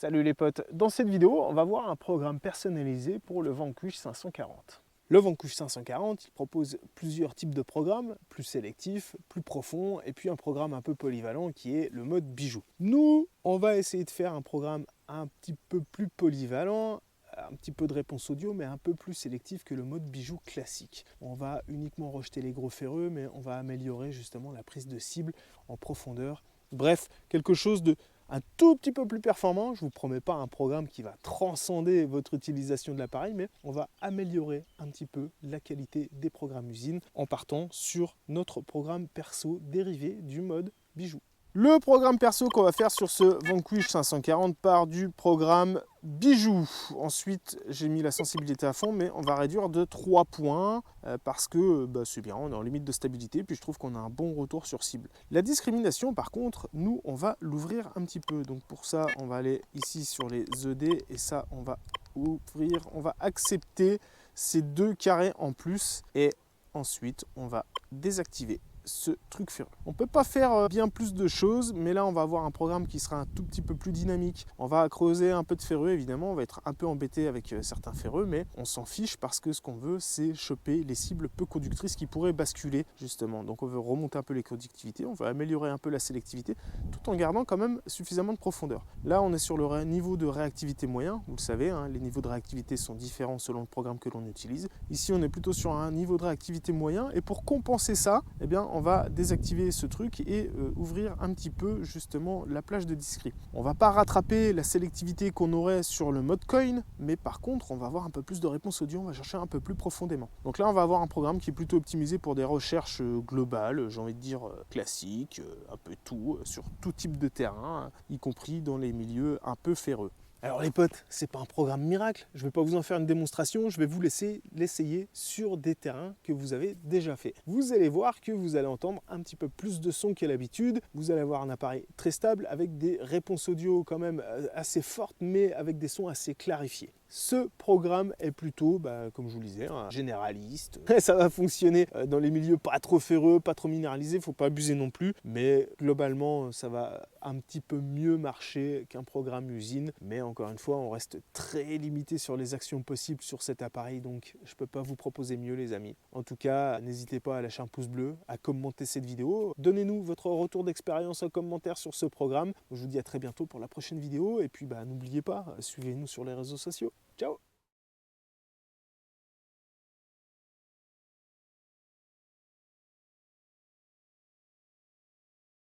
Salut les potes, dans cette vidéo on va voir un programme personnalisé pour le Vanquish 540. Le Vanquish 540 il propose plusieurs types de programmes, plus sélectifs, plus profonds et puis un programme un peu polyvalent qui est le mode bijou. Nous on va essayer de faire un programme un petit peu plus polyvalent, un petit peu de réponse audio mais un peu plus sélectif que le mode bijou classique. On va uniquement rejeter les gros ferreux mais on va améliorer justement la prise de cible en profondeur. Bref, quelque chose de un tout petit peu plus performant. Je ne vous promets pas un programme qui va transcender votre utilisation de l'appareil, mais on va améliorer un petit peu la qualité des programmes usines en partant sur notre programme perso dérivé du mode bijou. Le programme perso qu'on va faire sur ce Vanquish 540 part du programme bijou. Ensuite, j'ai mis la sensibilité à fond, mais on va réduire de 3 points parce que c'est bien, on est en limite de stabilité, puis je trouve qu'on a un bon retour sur cible. La discrimination, par contre, nous, on va l'ouvrir un petit peu. Donc pour ça, on va aller ici sur les ED et ça, on va ouvrir, on va accepter ces 2 carrés en plus et ensuite, on va désactiver ce truc ferreux. On ne peut pas faire bien plus de choses, mais là on va avoir un programme qui sera un tout petit peu plus dynamique. On va creuser un peu de ferreux évidemment, on va être un peu embêté avec certains ferreux, mais on s'en fiche parce que ce qu'on veut c'est choper les cibles peu conductrices qui pourraient basculer justement. Donc on veut remonter un peu les conductivités, on veut améliorer un peu la sélectivité tout en gardant quand même suffisamment de profondeur. Là on est sur le niveau de réactivité moyen, vous le savez, hein, les niveaux de réactivité sont différents selon le programme que l'on utilise. Ici on est plutôt sur un niveau de réactivité moyen et pour compenser ça, eh bien, on va désactiver ce truc et ouvrir un petit peu justement la plage de discret. On va pas rattraper la sélectivité qu'on aurait sur le mode coin, mais par contre on va avoir un peu plus de réponse audio, on va chercher un peu plus profondément. Donc là on va avoir un programme qui est plutôt optimisé pour des recherches globales, j'ai envie de dire classiques, un peu tout, sur tout type de terrain, y compris dans les milieux un peu ferreux. Alors les potes, c'est pas un programme miracle, je ne vais pas vous en faire une démonstration, je vais vous laisser l'essayer sur des terrains que vous avez déjà fait. Vous allez voir que vous allez entendre un petit peu plus de son qu'à l'habitude, vous allez avoir un appareil très stable avec des réponses audio quand même assez fortes mais avec des sons assez clarifiés. Ce programme est plutôt, comme je vous le disais, un généraliste. Ça va fonctionner dans les milieux pas trop ferreux, pas trop minéralisés, il ne faut pas abuser non plus. Mais globalement, ça va un petit peu mieux marcher qu'un programme usine. Mais encore une fois, on reste très limité sur les actions possibles sur cet appareil. Donc, je ne peux pas vous proposer mieux, les amis. En tout cas, n'hésitez pas à lâcher un pouce bleu, à commenter cette vidéo. Donnez-nous votre retour d'expérience en commentaire sur ce programme. Je vous dis à très bientôt pour la prochaine vidéo. Et puis, n'oubliez pas, suivez-nous sur les réseaux sociaux. Ciao!